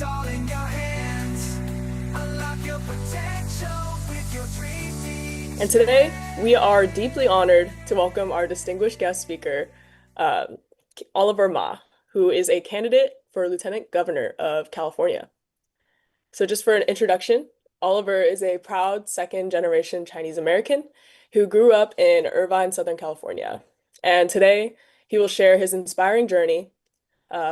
It's all in your hands. Unlock your potential with your dream team And today we today. are deeply honored to welcome our distinguished guest speaker, um, Oliver Ma, who is a candidate for Lieutenant Governor of California. So, just for an introduction, Oliver is a proud second generation Chinese American who grew up in Irvine, Southern California. And today he will share his inspiring journey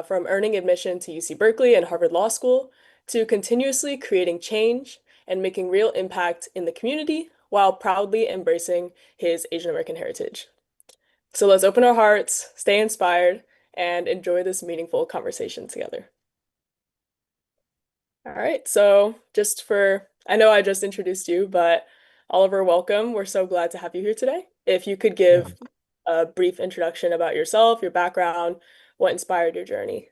from earning admission to UC Berkeley and Harvard Law School to continuously creating change and making real impact in the community while proudly embracing his Asian American heritage. So let's open our hearts, stay inspired, and enjoy this meaningful conversation together. All right, so I know I just introduced you, but Oliver, welcome. We're so glad to have you here today. If you could Yeah, give a brief introduction about yourself, your background, what inspired your journey.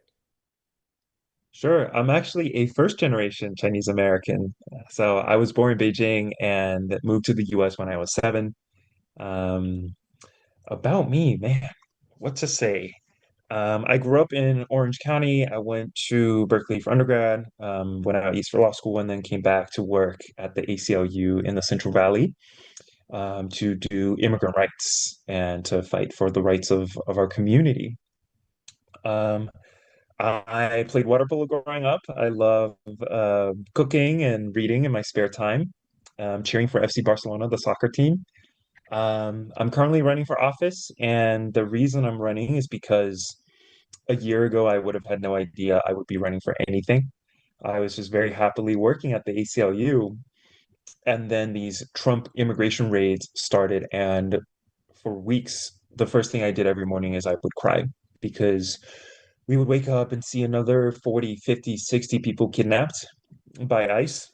sure. I'm actually a first generation Chinese American. So I was born in Beijing and moved to the US when I was 7. Um, about me, man, what to say? I grew up in Orange County. I went to Berkeley for undergrad, went out east for law school, and then came back to work at the ACLU in the Central Valley to do immigrant rights and to fight for the rights of our community. Um, I played water polo growing up. I love cooking and reading in my spare time, cheering for FC Barcelona, the soccer team. I'm currently running for office, and the reason I'm running is because a year ago I would have had no idea I would be running for anything. I was just very happily working at the ACLU, and then these Trump immigration raids started, and for weeks, the first thing I did every morning is I would cry because we would wake up and see another 40, 50, 60 people kidnapped by ICE.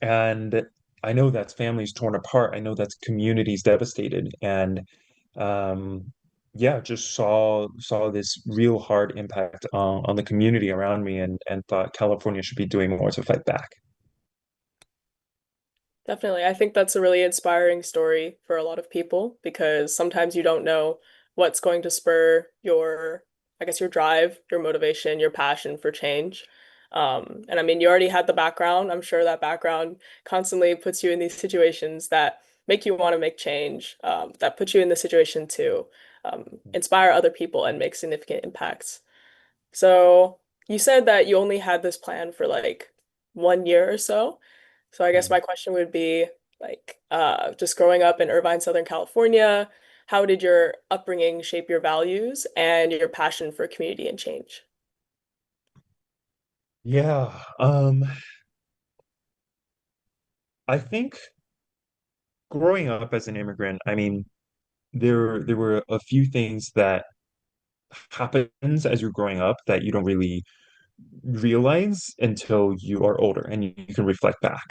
And I know that's families torn apart. I know that's communities devastated. And um, yeah, just saw this real hard impact on the community around me and thought California should be doing more to fight back. Definitely. I think that's a really inspiring story for a lot of people because sometimes you don't know what's going to spur I guess, your drive, your motivation, your passion for change. And I mean, you already had the background. I'm sure that background constantly puts you in these situations that make you want to make change, that put you in the situation to inspire other people and make significant impacts. So you said that you only had this plan for like 1 year or so. So I guess Mhm. my question would be like, just growing up in Irvine, Southern California, how did your upbringing shape your values and your passion for community and change? Yeah, I think growing up as an immigrant, I mean, there were a few things that happens as you're growing up that you don't really realize until you are older and you can reflect back.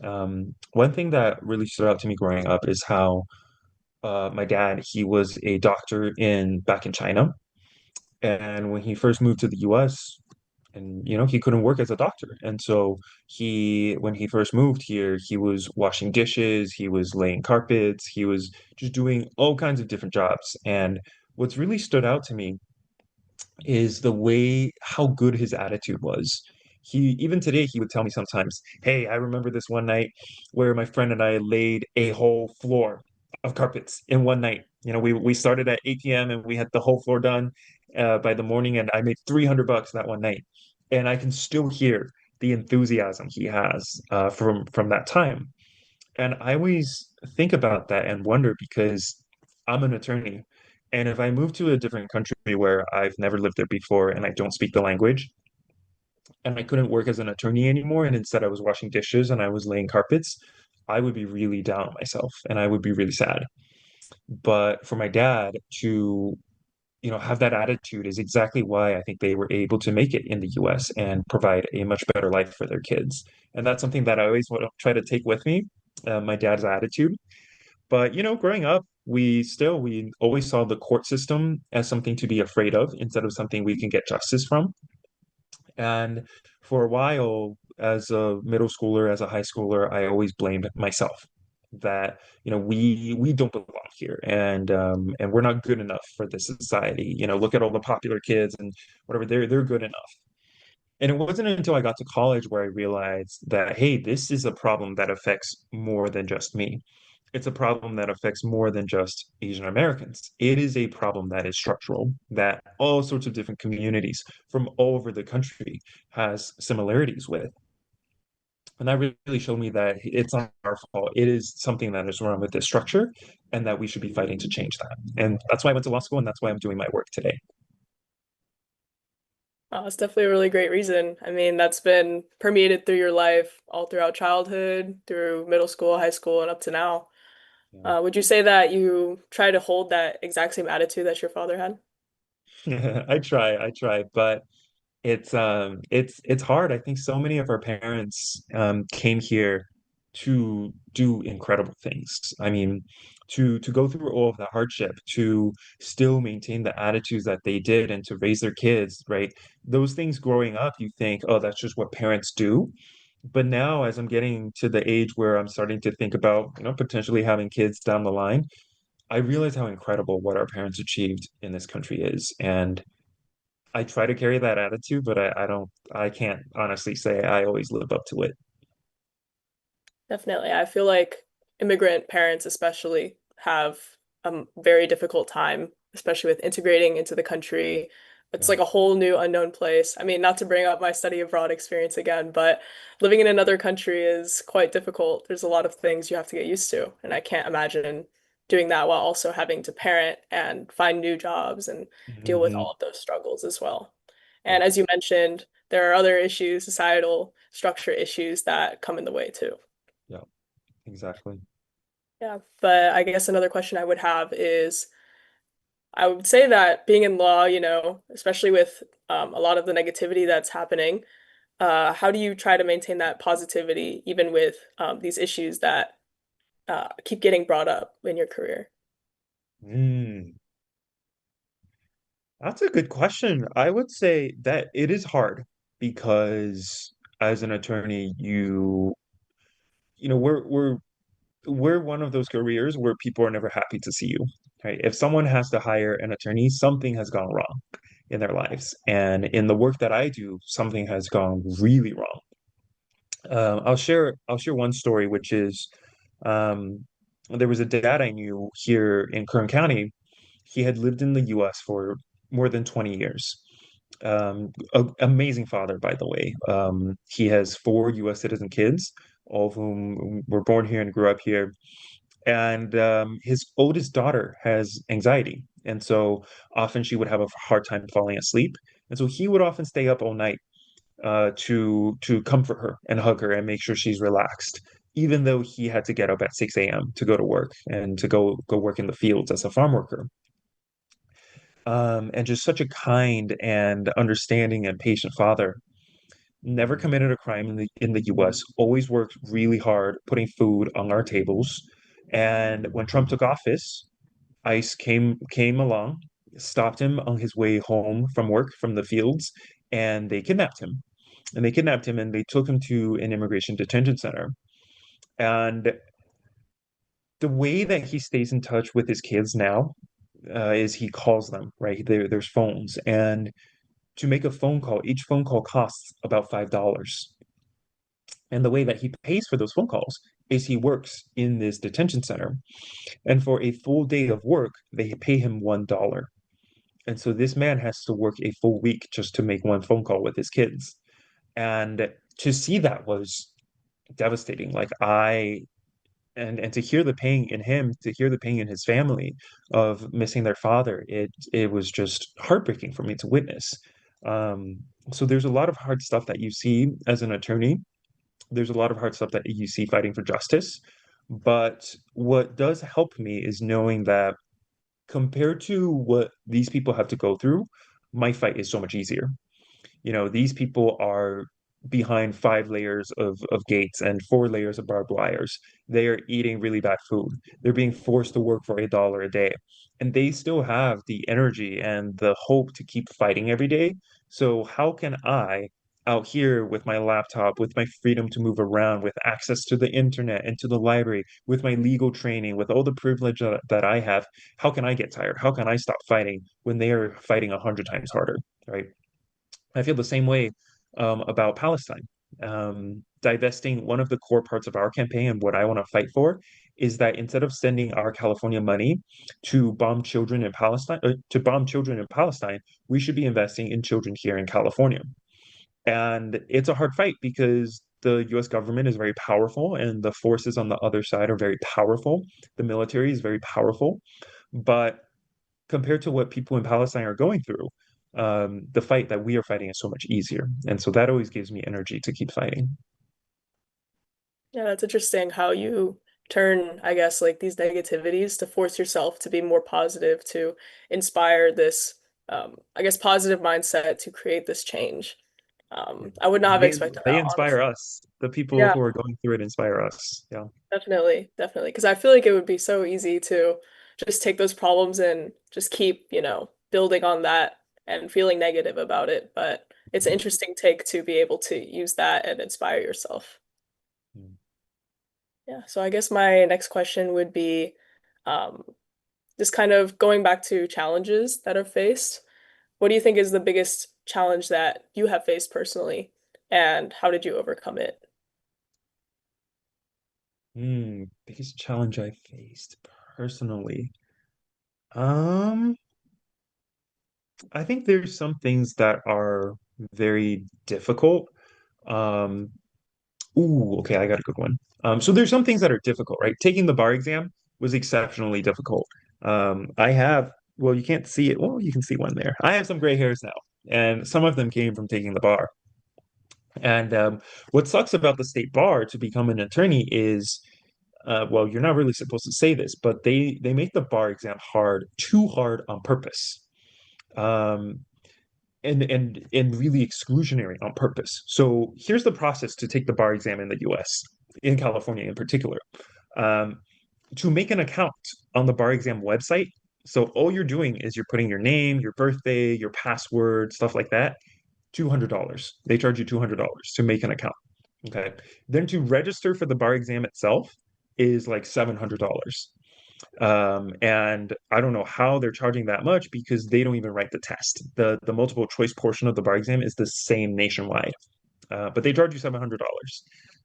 One thing that really stood out to me growing up is how my dad, he was a doctor in back in China, and when he first moved to the US, and he couldn't work as a doctor, and so when he first moved here, he was washing dishes, he was laying carpets, he was just doing all kinds of different jobs. And what's really stood out to me is the way how good his attitude was. He even today he would tell me sometimes, "Hey, I remember this one night where my friend and I laid a whole floor of carpets in one night. We started at 8 p.m. and we had the whole floor done by the morning, and I made $300 that one night." And I can still hear the enthusiasm he has from that time. And I always think about that and wonder because I'm an attorney. And if I move to a different country where I've never lived there before and I don't speak the language and I couldn't work as an attorney anymore, and instead I was washing dishes and I was laying carpets, I would be really down on myself and I would be really sad. But for my dad to, have that attitude is exactly why I think they were able to make it in the US and provide a much better life for their kids. And that's something that I always want to try to take with me, my dad's attitude. But growing up, we always saw the court system as something to be afraid of instead of something we can get justice from. And for a while, as a middle schooler, as a high schooler, I always blamed myself that we don't belong here, and we're not good enough for this society. Look at all the popular kids and whatever, they're good enough. And it wasn't until I got to college where I realized that, hey, this is a problem that affects more than just me. It's a problem that affects more than just Asian Americans. It is a problem that is structural, that all sorts of different communities from all over the country has similarities with. And that really showed me that it's not our fault. It is something that is wrong with this structure, and that we should be fighting to change that. And that's why I went to law school, and that's why I'm doing my work today. It's definitely a really great reason. I mean, that's been permeated through your life all throughout childhood, through middle school, high school, and up to now. Would you say that you try to hold that exact same attitude that your father had? Yeah. I try, but it's hard. I think so many of our parents came here to do incredible things. I mean, to go through all of the hardship, to still maintain the attitudes that they did, and to raise their kids, right? Those things growing up, you think, oh, that's just what parents do. But now, as I'm getting to the age where I'm starting to think about, potentially having kids down the line, I realize how incredible what our parents achieved in this country is. And I try to carry that attitude, but I can't honestly say I always live up to it. Definitely. I feel like immigrant parents especially have a very difficult time, especially with integrating into the country. It's Yeah. like a whole new unknown place. I mean, not to bring up my study abroad experience again, but living in another country is quite difficult. There's a lot of things you have to get used to, and I can't imagine doing that while also having to parent and find new jobs and deal with Hmm. all of those struggles as well. Yeah. And as you mentioned, there are other issues, societal structure issues that come in the way too. Yeah. Exactly. Yeah, but I guess another question I would have is I would say that being in law, especially with a lot of the negativity that's happening, how do you try to maintain that positivity even with these issues that keep getting brought up in your career? Mm, that's a good question. I would say that it is hard because as an attorney, we're one of those careers where people are never happy to see you, right? If someone has to hire an attorney, something has gone wrong in their lives. And in the work that I do, something has gone really wrong. I'll share one story, which is um, there was a dad I knew here in Kern County. He had lived in the U.S. for more than 20 years. Amazing father, by the way. He has four U.S. citizen kids, all of whom were born here and grew up here. And his oldest daughter has anxiety, and so often she would have a hard time falling asleep. And so he would often stay up all night to comfort her and hug her and make sure she's relaxed, even though he had to get up at 6 a.m. to go to work and to go work in the fields as a farm worker. And just such a kind and understanding and patient father. Never committed a crime in the U.S. Always worked really hard putting food on our tables. And when Trump took office, ICE came along, stopped him on his way home from work from the fields, and they kidnapped him. And they took him to an immigration detention center. And the way that he stays in touch with his kids now is he calls them, right? There's phones. And to make a phone call, each phone call costs about $5. And the way that he pays for those phone calls is he works in this detention center. And for a full day of work, they pay him $1. And so this man has to work a full week just to make one phone call with his kids. And to see that was devastating. Like and to hear the pain in him, to hear the pain in his family of missing their father, it was just heartbreaking for me to witness. Um, so there's a lot of hard stuff that you see as an attorney. There's a lot of hard stuff that you see fighting for justice. But what does help me is knowing that compared to what these people have to go through, my fight is so much easier. These people are behind 5 layers of gates and 4 layers of barbed wires. They are eating really bad food. They're being forced to work for $1 a day. And they still have the energy and the hope to keep fighting every day. So how can I, out here with my laptop, with my freedom to move around, with access to the internet and to the library, with my legal training, with all the privilege that I have, how can I get tired? How can I stop fighting when they are fighting 100 times harder, right? I feel the same way about Palestine. Divesting one of the core parts of our campaign and what I want to fight for is that instead of sending our California money to bomb children in Palestine, we should be investing in children here in California. And it's a hard fight because the US government is very powerful and the forces on the other side are very powerful. The military is very powerful. But compared to what people in Palestine are going through, the fight that we are fighting is so much easier. And so that always gives me energy to keep fighting. Yeah, that's interesting how you turn, I guess, like these negativities to force yourself to be more positive, to inspire this, I guess, positive mindset to create this change. Yeah. I would not have They expected they that, inspire honestly. us. The people Yeah, who are going through it inspire us. Yeah. definitely, definitely. Because I feel like it would be so easy to just take those problems and just keep, building on that and feeling negative about it. But it's an interesting take to be able to use that and inspire yourself. Mm. Yeah, so I guess my next question would be um, just kind of going back to challenges that are faced. What do you think is the biggest challenge that you have faced personally, and how did you overcome it? Biggest challenge I faced personally. Um, I think there's some things that are very difficult. Um, okay, I got a good one. So there's some things that are difficult, right? Taking the bar exam was exceptionally difficult. I have, well, you can't see it. Well, you can see one there. I have some gray hairs now, and some of them came from taking the bar. And what sucks about the state bar to become an attorney is, well, you're not really supposed to say this, but they make the bar exam too hard on purpose. Um, and really exclusionary on purpose. So here's the process to take the bar exam in the US, in California in particular. Um, to make an account on the bar exam website, so all you're doing is you're putting your name, your birthday, your password, stuff like that. $200. They charge you $200 to make an account. Okay. Then to register for the bar exam itself is like $700. And I don't know how they're charging that much because they don't even write the test. The multiple choice portion of the bar exam is the same nationwide, but they charge you $700.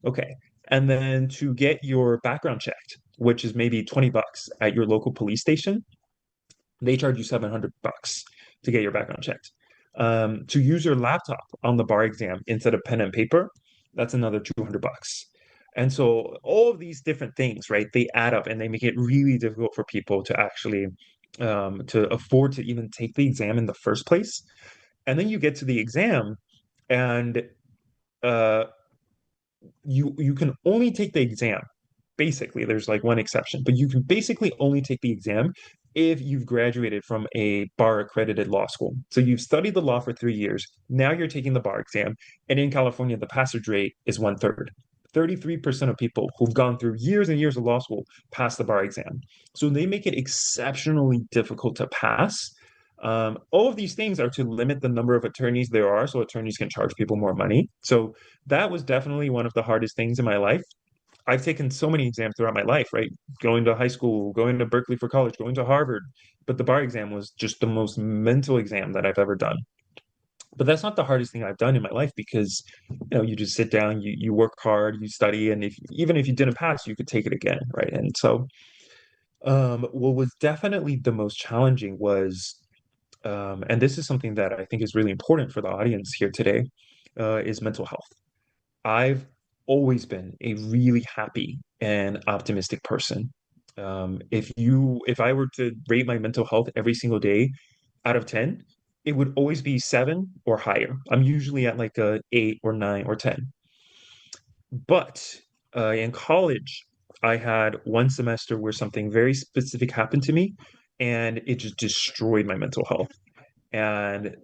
Okay. And then to get your background checked, which is maybe 20 bucks at your local police station, they charge you 700 bucks to get your background checked. To use your laptop on the bar exam instead of pen and paper, that's another 200 bucks. And so all of these different things, right, they add up and they make it really difficult for people to actually to afford to even take the exam in the first place. And then you get to the exam and uh, you can only take the exam. Basically, there's like one exception, but you can basically only take the exam if you've graduated from a bar accredited law school. So you've studied the law for 3 years. Now you're taking the bar exam. And in California, the passage rate is one third. 33% of people who've gone through years and years of law school pass the bar exam. So they make it exceptionally difficult to pass. All of these things are to limit the number of attorneys there are so attorneys can charge people more money. So that was definitely one of the hardest things in my life. I've taken so many exams throughout my life, right? Going to high school, going to Berkeley for college, going to Harvard. But the bar exam was just the most mental exam that I've ever done. But that's not the hardest thing I've done in my life because, you just sit down, you work hard, you study, and if even if you didn't pass, you could take it again, right? And so, what was definitely the most challenging was, and this is something that I think is really important for the audience here today, is mental health. I've always been a really happy and optimistic person. If I were to rate my mental health every single day out of 10, it would always be 7 or higher. I'm usually at like a 8 or 9 or 10. But in college, I had one semester where something very specific happened to me, and it just destroyed my mental health. And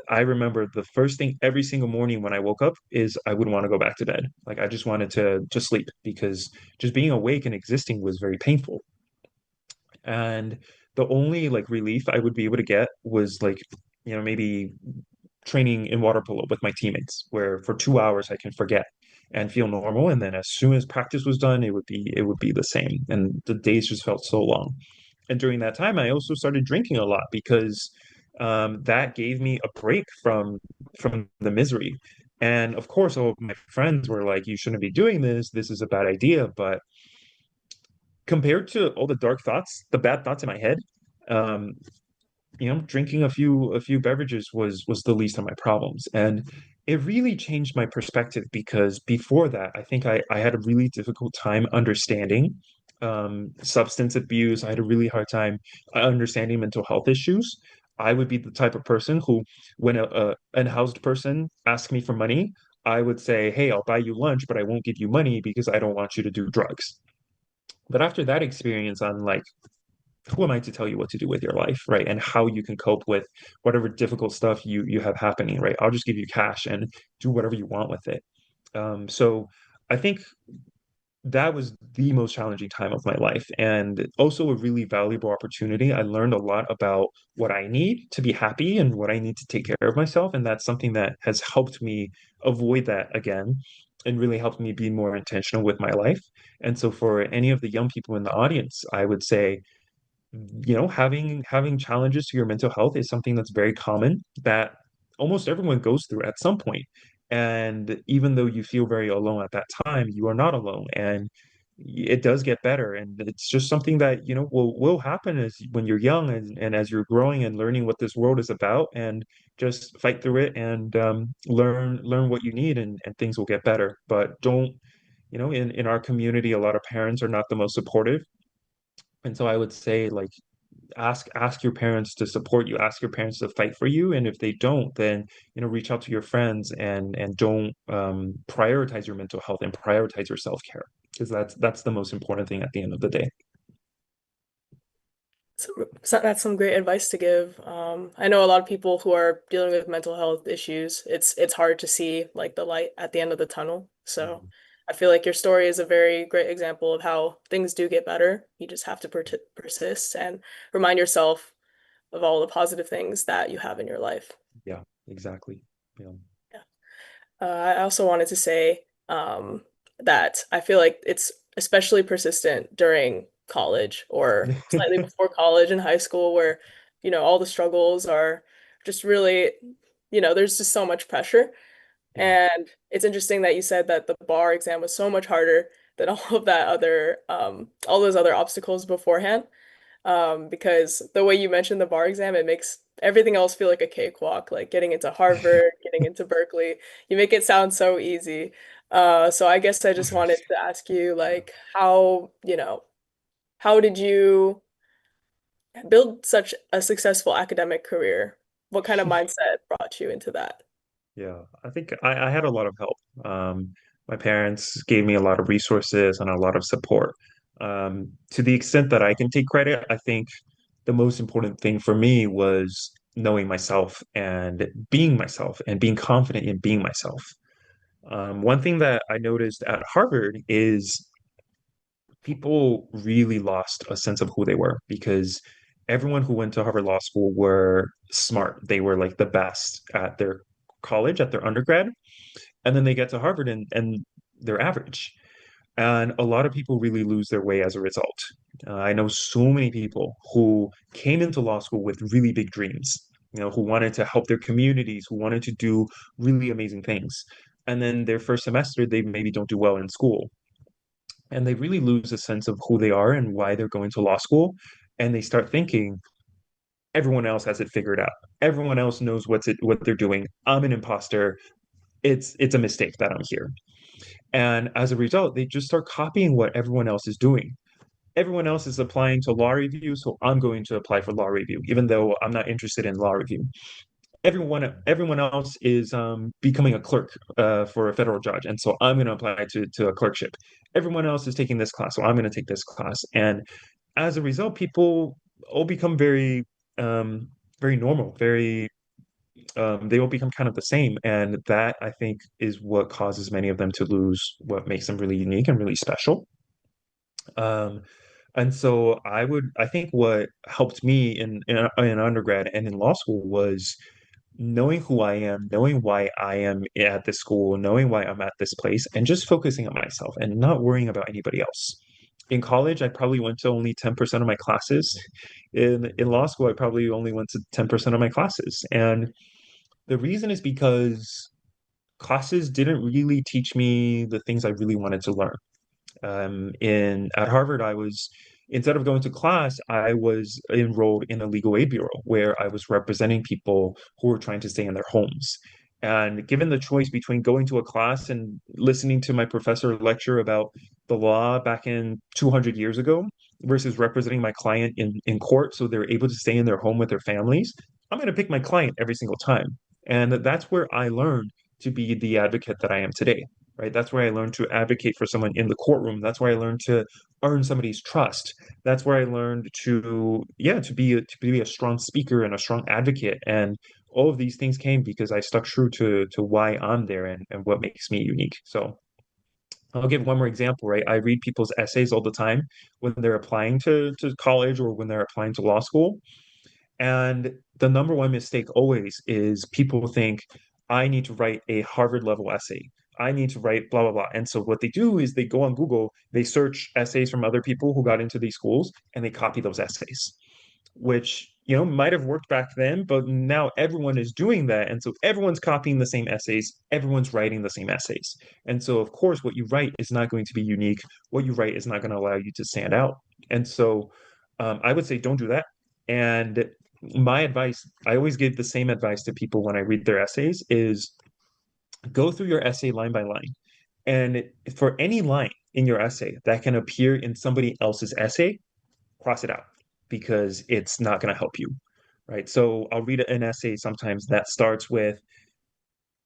I remember the first thing every single morning when I woke up is I would want to go back to bed. Like I just wanted to sleep because just being awake and existing was very painful. And the only like relief I would be able to get was like, maybe training in water polo with my teammates, where for 2 hours I can forget and feel normal. And then as soon as practice was done, it would be the same. And the days just felt so long. And during that time, I also started drinking a lot because that gave me a break from the misery. And of course, all of my friends were like, you shouldn't be doing this. This is a bad idea. But compared to all the dark thoughts, the bad thoughts in my head, um, drinking a few beverages was the least of my problems. And it really changed my perspective because before that, I think I had a really difficult time understanding substance abuse. I had a really hard time understanding mental health issues. I would be the type of person who, when a unhoused person asks me for money, I would say, "Hey, I'll buy you lunch, but I won't give you money because I don't want you to do drugs." But after that experience, I'm like, who am I to tell you what to do with your life, right? And how you can cope with whatever difficult stuff you have happening, right? I'll just give you cash and do whatever you want with it. So I think that was the most challenging time of my life and also a really valuable opportunity. I learned a lot about what I need to be happy and what I need to take care of myself. And that's something that has helped me avoid that again and really helped me be more intentional with my life. And so for any of the young people in the audience, I would say, having challenges to your mental health is something that's very common that almost everyone goes through at some point. And even though you feel very alone at that time, you are not alone. And it does get better. And it's just something that, will happen as when you're young and as you're growing and learning what this world is about and just fight through it and learn what you need and things will get better. But don't, in our community, a lot of parents are not the most supportive. And so I would say like ask your parents to support you, ask your parents to fight for you, and if they don't, then reach out to your friends and don't prioritize your mental health and prioritize your self-care because that's the most important thing at the end of the day. So that's some great advice to give. I know a lot of people who are dealing with mental health issues. It's hard to see like the light at the end of the tunnel. So Mhm. I feel like your story is a very great example of how things do get better. You just have to persist and remind yourself of all the positive things that you have in your life. Yeah, exactly. Yeah. Yeah. I also wanted to say that I feel like it's especially persistent during college or slightly before college and high school, where, all the struggles are just really, there's just so much pressure. Yeah. And it's interesting that you said that the bar exam was so much harder than all those other obstacles beforehand. Because the way you mentioned the bar exam, it makes everything else feel like a cakewalk, like getting into Harvard, getting into Berkeley. You make it sound so easy. So I guess I just wanted to ask you, like, how did you build such a successful academic career? What kind of mindset brought you into that? Yeah, I think I had a lot of help. My parents gave me a lot of resources and a lot of support. To the extent that I can take credit, I think the most important thing for me was knowing myself and being confident in being myself. One thing that I noticed at Harvard is people really lost a sense of who they were because everyone who went to Harvard Law School were smart. They were like the best at their college, at their undergrad, and then they get to Harvard and they're average. And a lot of people really lose their way as a result. I know so many people who came into law school with really big dreams, who wanted to help their communities, who wanted to do really amazing things. And then their first semester, they maybe don't do well in school. And they really lose a sense of who they are and why they're going to law school. And they start thinking, everyone else has it figured out. Everyone else knows what they're doing. I'm an imposter. It's a mistake that I'm here. And as a result, they just start copying what everyone else is doing. Everyone else is applying to law review, so I'm going to apply for law review, even though I'm not interested in law review. Everyone else is becoming a clerk for a federal judge, and so I'm going to apply to a clerkship. Everyone else is taking this class, so I'm going to take this class. And as a result, people all become very normal, very they all become kind of the same. And that I think is what causes many of them to lose what makes them really unique and really special. Um, and so I think what helped me in undergrad and in law school was knowing who I am, knowing why I am at this school, knowing why I'm at this place, and just focusing on myself and not worrying about anybody else. In college, I probably went to only 10% of my classes. In law school, I probably only went to 10% of my classes. And the reason is because classes didn't really teach me the things I really wanted to learn. In at Harvard, I was instead of going to class, I was enrolled in a legal aid bureau where I was representing people who were trying to stay in their homes. And given the choice between going to a class and listening to my professor lecture about the law back in 200 years ago versus representing my client in court so they're able to stay in their home with their families, I'm going to pick my client every single time. And that's where I learned to be the advocate that I am today, right? That's where I learned to advocate for someone in the courtroom. That's where I learned to earn somebody's trust. That's where I learned to, yeah, to be a strong speaker and a strong advocate. And all of these things came because I stuck true to why I'm there and what makes me unique. So I'll give one more example, right? I read people's essays all the time when they're applying to college or when they're applying to law school. And the number one mistake always is people think, I need to write a Harvard level essay. I need to write blah, blah, blah. And so what they do is they go on Google, they search essays from other people who got into these schools, and they copy those essays, which, might have worked back then, but now everyone is doing that. And so everyone's copying the same essays, everyone's writing the same essays. And so, of course, what you write is not going to be unique. What you write is not going to allow you to stand out. And so I would say don't do that. And my advice, I always give the same advice to people when I read their essays is go through your essay line by line. And for any line in your essay that can appear in somebody else's essay, cross it out because it's not going to help you, right? So I'll read an essay sometimes that starts with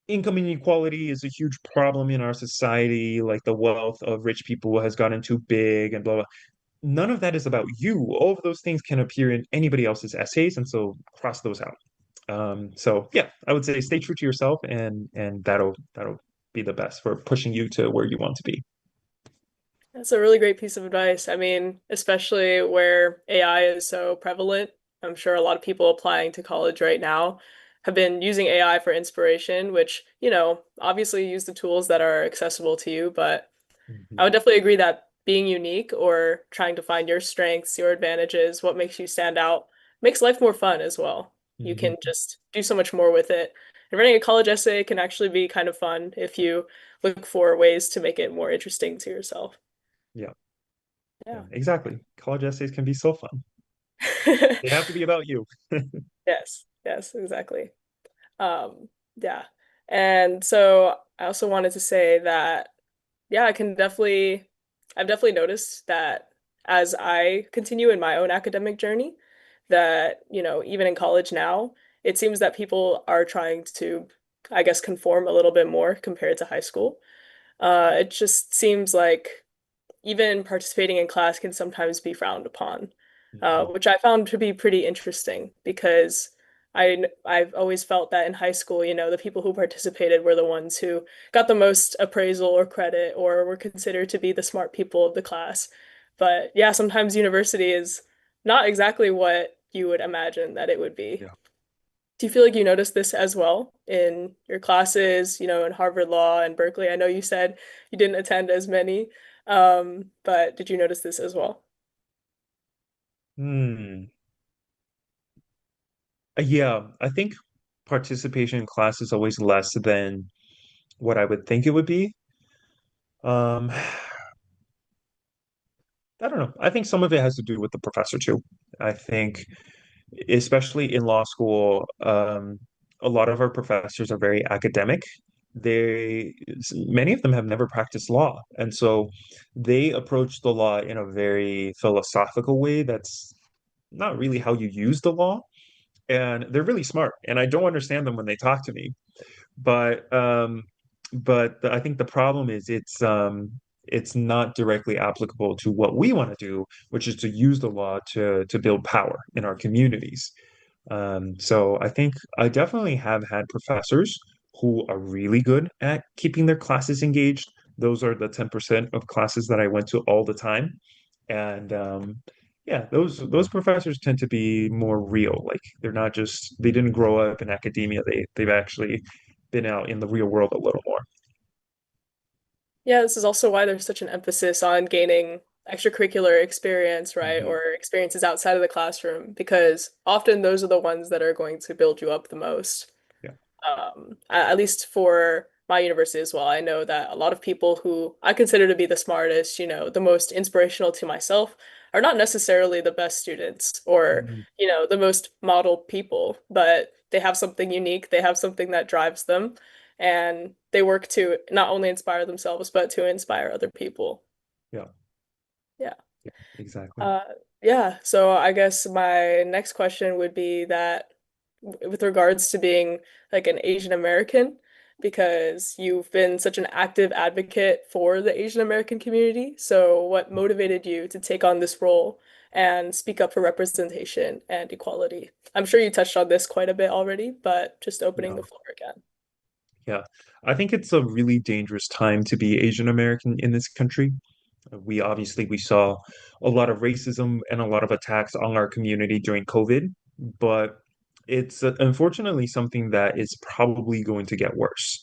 income inequality is a huge problem in our society, like the wealth of rich people has gotten too big and blah, blah. None of that is about you. All of those things can appear in anybody else's essays, and so cross those out. So yeah, I would say stay true to yourself, and that'll be the best for pushing you to where you want to be. That's a really great piece of advice. I mean, especially where AI is so prevalent. I'm sure a lot of people applying to college right now have been using AI for inspiration, which, obviously use the tools that are accessible to you, but I Mhm. would definitely agree that being unique or trying to find your strengths, your advantages, what makes you stand out, makes life more fun as well. You Mhm. can just do so much more with it. And writing a college essay can actually be kind of fun if you look for ways to make it more interesting to yourself. Yeah, yeah, Yeah. exactly. College essays can be so fun. They have to be about you. Yes, yes, exactly. Um, yeah. And so I also wanted to say that, yeah, I've definitely noticed that as I continue in my own academic journey, that, even in college now, it seems that people are trying to, I guess, conform a little bit more compared to high school. It just seems like even participating in class can sometimes be frowned upon, Mhm. which I found to be pretty interesting because I've always felt that in high school, the people who participated were the ones who got the most appraisal or credit or were considered to be the smart people of the class. But yeah, sometimes university is not exactly what you would imagine that it would be. Yeah. Do you feel like you noticed this as well in your classes, in Harvard Law and Berkeley? I know you said you didn't attend as many, but did you notice this as well? Hmm. Yeah, I think participation in class is always less than what I would think it would be. Um, I don't know. I think some of it has to do with the professor too. I think, especially in law school, a lot of our professors are very academic. They, many of them have never practiced law, and so they approach the law in a very philosophical way. That's not really how you use the law, and they're really smart. And I don't understand them when they talk to me. But I think the problem is it's not directly applicable to what we want to do, which is to use the law to build power in our communities. So I think I definitely have had professors who are really good at keeping their classes engaged. Those are the 10% of classes that I went to all the time. And yeah, those professors tend to be more real. Like they didn't grow up in academia. They've actually been out in the real world a little more. Yeah, this is also why there's such an emphasis on gaining extracurricular experience, right? Mhm. Or experiences outside of the classroom, because often those are the ones that are going to build you up the most. Yeah. At least for my university as well. I know that a lot of people who I consider to be the smartest, the most inspirational to myself, are not necessarily the best students or, Mhm. the most model people, but they have something unique, they have something that drives them, and they work to not only inspire themselves, but to inspire other people. Yeah, Yeah. yeah, exactly. Uh, yeah, so I guess my next question would be that with regards to being like an Asian American, because you've been such an active advocate for the Asian American community. So what motivated you to take on this role and speak up for representation and equality? I'm sure you touched on this quite a bit already, but just opening Yeah. the floor again. Yeah. I think it's a really dangerous time to be Asian American in this country. We saw a lot of racism and a lot of attacks on our community during COVID, but it's unfortunately something that is probably going to get worse.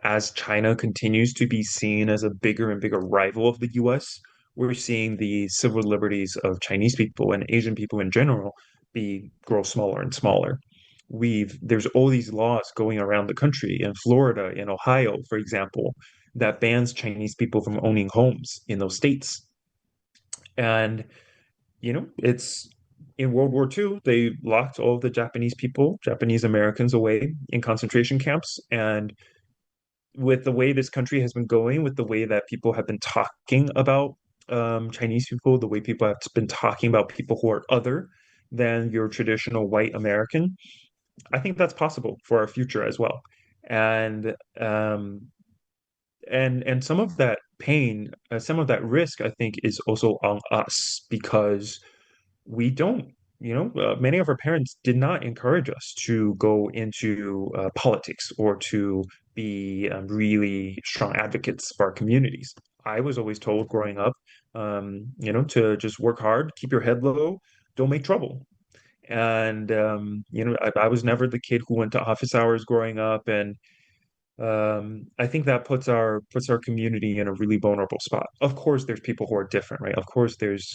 As China continues to be seen as a bigger and bigger rival of the US, we're seeing the civil liberties of Chinese people and Asian people in general be grow smaller and smaller. There's all these laws going around the country in Florida, in Ohio, for example, that bans Chinese people from owning homes in those states. And it's in World War II, they locked all of the Japanese people, Japanese Americans away in concentration camps. And with the way this country has been going, with the way that people have been talking about Chinese people, the way people have been talking about people who are other than your traditional white American, I think that's possible for our future as well. And and some of that pain, some of that risk, I think, is also on us because we don't, many of our parents did not encourage us to go into politics or to be really strong advocates for our communities. I was always told growing up, to just work hard, keep your head low, don't make trouble. And I was never the kid who went to office hours growing up, and I think that puts our community in a really vulnerable spot. Of course, there's people who are different, right? Of course, there's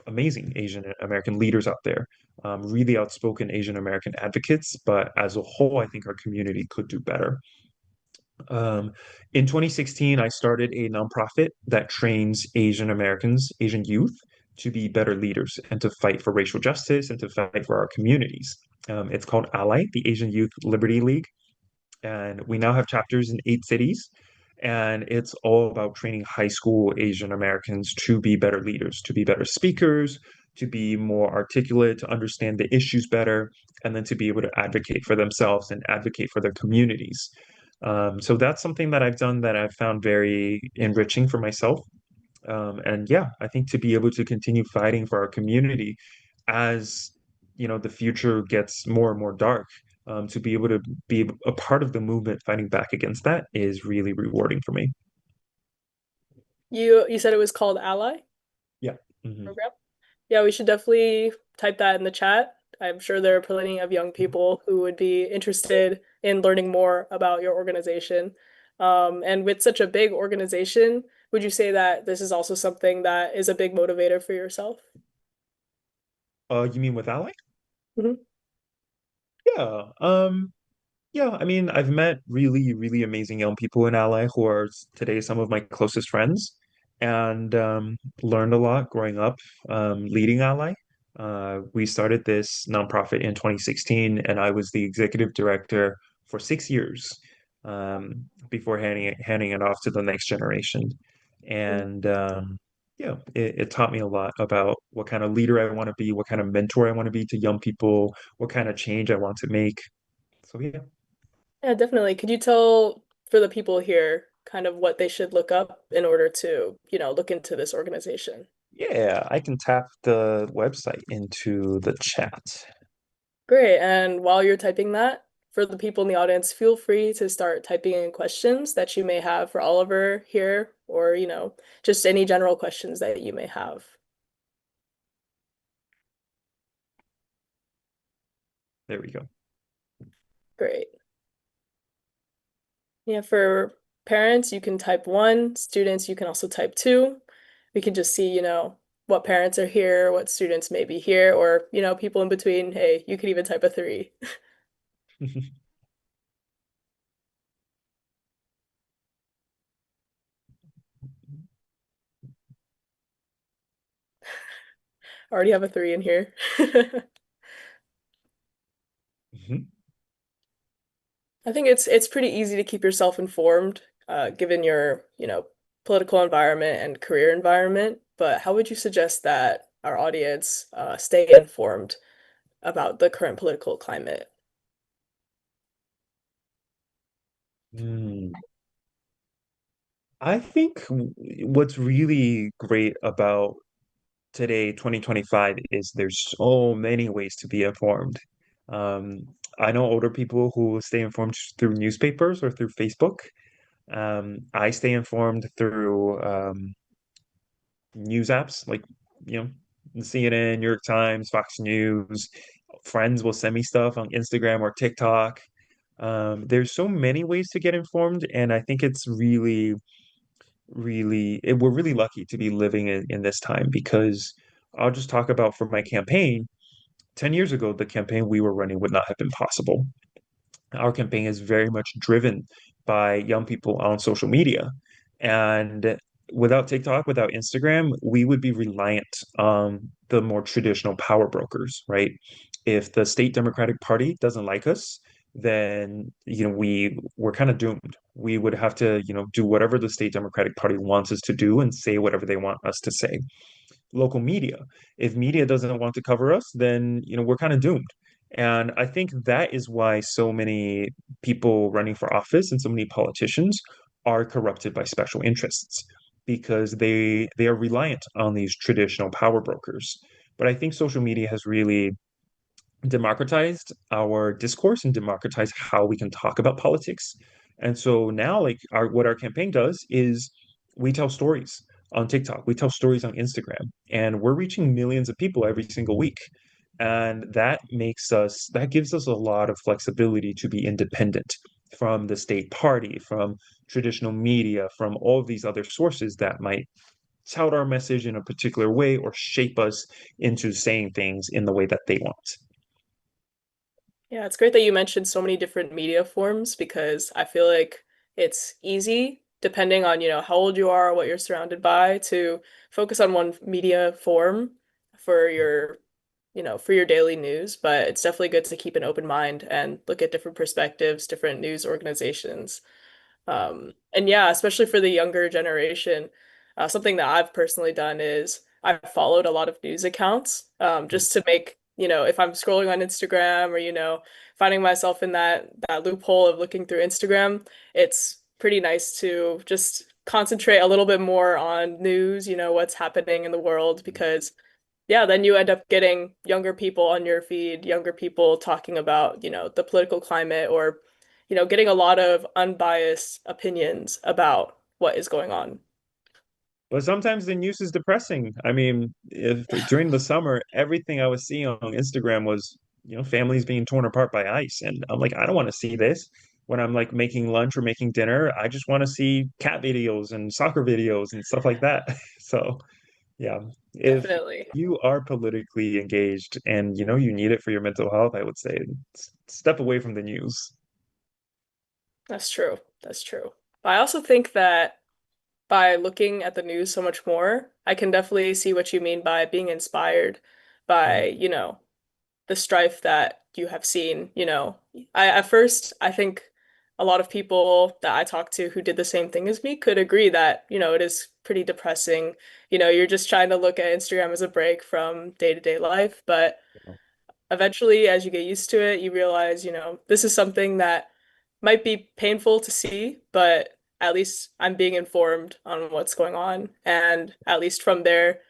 amazing Asian American leaders out there, really outspoken Asian American advocates. But as a whole, I think our community could do better. Um, in 2016, I started a nonprofit that trains Asian Americans, Asian youth, to be better leaders and to fight for racial justice and to fight for our communities. It's called Ally, the Asian Youth Liberty League, and we now have chapters in 8 cities. And it's all about training high school Asian Americans to be better leaders, to be better speakers, to be more articulate, to understand the issues better, and then to be able to advocate for themselves and advocate for their communities. So that's something that I've done that I've found very enriching for myself. And yeah, I think to be able to continue fighting for our community as the future gets more and more dark, to be able to be a part of the movement fighting back against that is really rewarding for me. You said it was called Ally Yeah. Hmm. program? Yeah, we should definitely type that in the chat. I'm sure there are plenty of young people who would be interested in learning more about your organization. And with such a big organization, would you say that this is also something that is a big motivator for yourself? You mean with Ally? Mhm. Yeah. Yeah, I mean, I've met really, really amazing young people in Ally who are today some of my closest friends, and learned a lot growing up leading Ally. We started this nonprofit in 2016, and I was the executive director for 6 years before handing it off to the next generation. And yeah, it taught me a lot about what kind of leader I want to be, what kind of mentor I want to be to young people, what kind of change I want to make. So yeah. Yeah, definitely. Could you tell for the people here kind of what they should look up in order to, look into this organization? Yeah, I can tap the website into the chat. Great. And while you're typing that, for the people in the audience, feel free to start typing in questions that you may have for Oliver here, or, just any general questions that you may have. There we go. Great. Yeah, for parents, you can type one. Students, you can also type two. We can just see, what parents are here, what students may be here, or, people in between. Hey, you could even type a three. Already have a three in here. Mhm. I think it's pretty easy to keep yourself informed, given your, political environment and career environment. But how would you suggest that our audience stay informed about the current political climate? Hmm. I think what's really great about today, 2025, is there's so many ways to be informed. I know older people who stay informed through newspapers or through Facebook. I stay informed through news apps like, you know, CNN, New York Times, Fox News. Friends will send me stuff on Instagram or TikTok. There's so many ways to get informed, and I think it's we're really lucky to be living in this time because I'll just talk about for my campaign. 10 years ago, the campaign we were running would not have been possible. Our campaign is very much driven by young people on social media. And without TikTok, without Instagram, we would be reliant on the more traditional power brokers, right? If the state Democratic Party doesn't like us, then we're kind of doomed. We would have to, do whatever the state Democratic Party wants us to do and say whatever they want us to say. Local media. If media doesn't want to cover us, then we're kind of doomed. And I think that is why so many people running for office and so many politicians are corrupted by special interests because they are reliant on these traditional power brokers. But I think social media has really democratized our discourse and democratized how we can talk about politics. And so now, like what our campaign does is we tell stories on TikTok, we tell stories on Instagram, and we're reaching millions of people every single week. And that gives us a lot of flexibility to be independent from the state party, from traditional media, from all of these other sources that might tout our message in a particular way or shape us into saying things in the way that they want. Yeah, it's great that you mentioned so many different media forms because I feel like it's easy, depending on, how old you are, what you're surrounded by, to focus on one media form for your daily news. But it's definitely good to keep an open mind and look at different perspectives, different news organizations. And yeah, especially for the younger generation, something that I've personally done is I've followed a lot of news accounts, just to make, if I'm scrolling on Instagram or, finding myself in that loophole of looking through Instagram, it's pretty nice to just concentrate a little bit more on news, what's happening in the world because yeah, then you end up getting younger people on your feed, younger people talking about, the political climate or, getting a lot of unbiased opinions about what is going on. But sometimes the news is depressing. I mean, if during the summer, everything I was seeing on Instagram was, families being torn apart by ice. And I'm like, I don't want to see this. When I'm like making lunch or making dinner, I just want to see cat videos and soccer videos and stuff like that. So, yeah, if Definitely. you are politically engaged and you need it for your mental health, I would say step away from the news. That's true. That's true. But I also think that by looking at the news so much more, I can definitely see what you mean by being inspired by, Mm, the strife that you have seen, at first I think a lot of people that I talked to who did the same thing as me could agree that, it is pretty depressing. You're just trying to look at Instagram as a break from day-to-day life, but you eventually as you get used to it, you realize, this is something that might be painful to see, but at least I'm being informed on what's going on. And at least from there,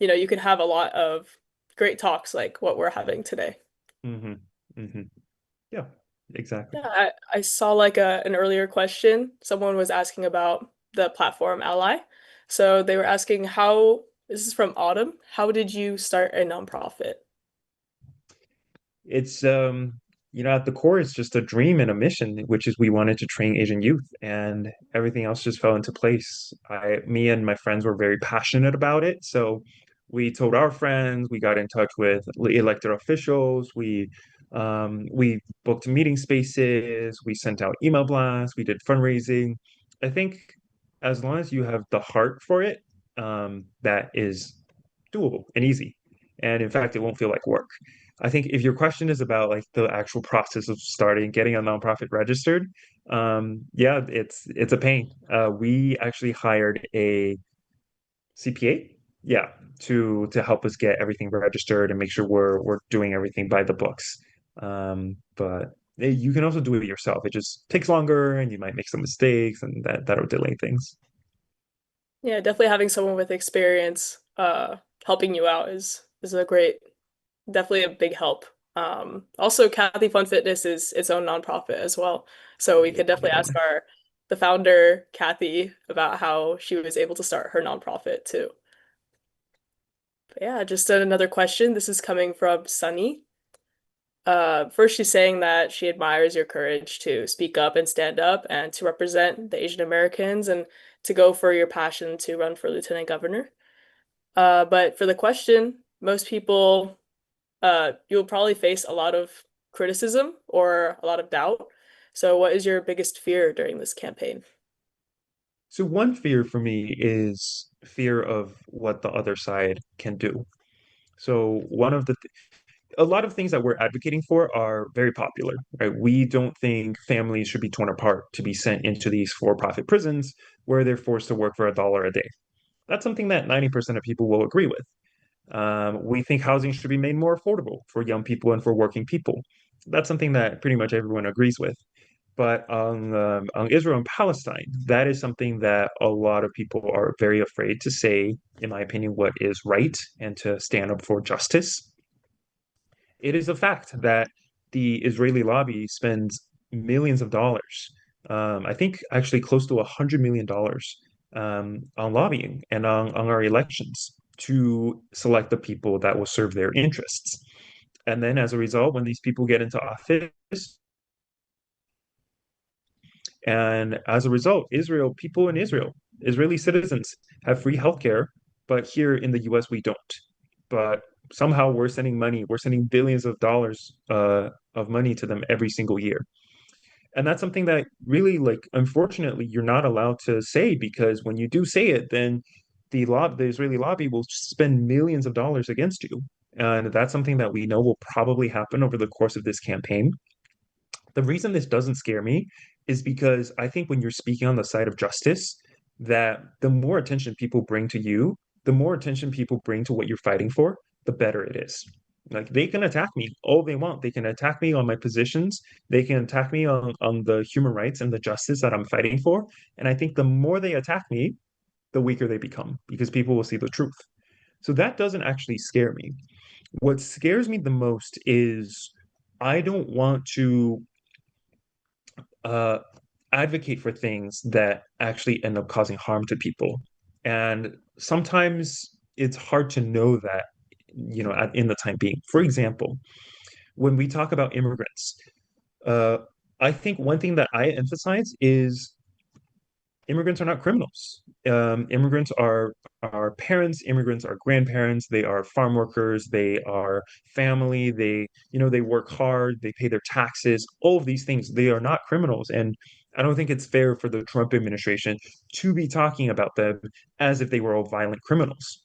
you can have a lot of great talks like what we're having today. hmm hmm Yeah, exactly. Yeah, I saw like an earlier question. Someone was asking about the platform Ally. So they were asking this is from Autumn, how did you start a nonprofit? It's at the core it's just a dream and a mission, which is we wanted to train Asian youth and everything else just fell into place. Me and my friends were very passionate about it, so we told our friends, we got in touch with elected officials, we booked meeting spaces, we sent out email blasts, we did fundraising. I think as long as you have the heart for it, that is doable and easy. And in fact, it won't feel like work. I think if your question is about like the actual process of starting getting a nonprofit registered, yeah, it's a pain. We actually hired a CPA, yeah, to help us get everything registered and make sure we're doing everything by the books. But you can also do it yourself. It just takes longer, and you might make some mistakes, and that'll delay things. Yeah, definitely having someone with experience helping you out is a great, definitely a big help. Also, Kathy Fun Fitness is its own nonprofit as well. So we could definitely Yeah. ask our the founder, Kathy, about how she was able to start her nonprofit too. But yeah, just another question. This is coming from Sunny. First, she's saying that she admires your courage to speak up and stand up and to represent the Asian Americans and to go for your passion to run for lieutenant governor. But for the question, most people, you'll probably face a lot of criticism or a lot of doubt. So, what is your biggest fear during this campaign? So one fear for me is fear of what the other side can do. So a lot of things that we're advocating for are very popular, right? We don't think families should be torn apart to be sent into these for-profit prisons where they're forced to work for $1 a day. That's something that 90% of people will agree with. We think housing should be made more affordable for young people and for working people. That's something that pretty much everyone agrees with. But on Israel and Palestine, that is something that a lot of people are very afraid to say, in my opinion, what is right and to stand up for justice. It is a fact that the Israeli lobby spends millions of dollars, I think actually close to $100 million on lobbying and on our elections to select the people that will serve their interests. And then as a result, when these people get into office, and as a result, people in Israel, Israeli citizens have free healthcare, but here in the US, we don't. But somehow we're sending billions of dollars of money to them every single year. And that's something that really, like, unfortunately, you're not allowed to say because when you do say it, then the Israeli lobby will spend millions of dollars against you. And that's something that we know will probably happen over the course of this campaign. The reason this doesn't scare me is because I think when you're speaking on the side of justice, that the more attention people bring to you, the more attention people bring to what you're fighting for, the better it is. Like they can attack me all they want. They can attack me on my positions. They can attack me on the human rights and the justice that I'm fighting for. And I think the more they attack me, the weaker they become because people will see the truth. So that doesn't actually scare me. What scares me the most is I don't want to uh, advocate for things that actually end up causing harm to people. And sometimes it's hard to know that, in the time being. For example, when we talk about immigrants, uh, I think one thing that I emphasize is immigrants are not criminals. Immigrants are parents, immigrants are grandparents, they are farm workers, they are family, they work hard, they pay their taxes, all of these things. They are not criminals. And I don't think it's fair for the Trump administration to be talking about them as if they were all violent criminals.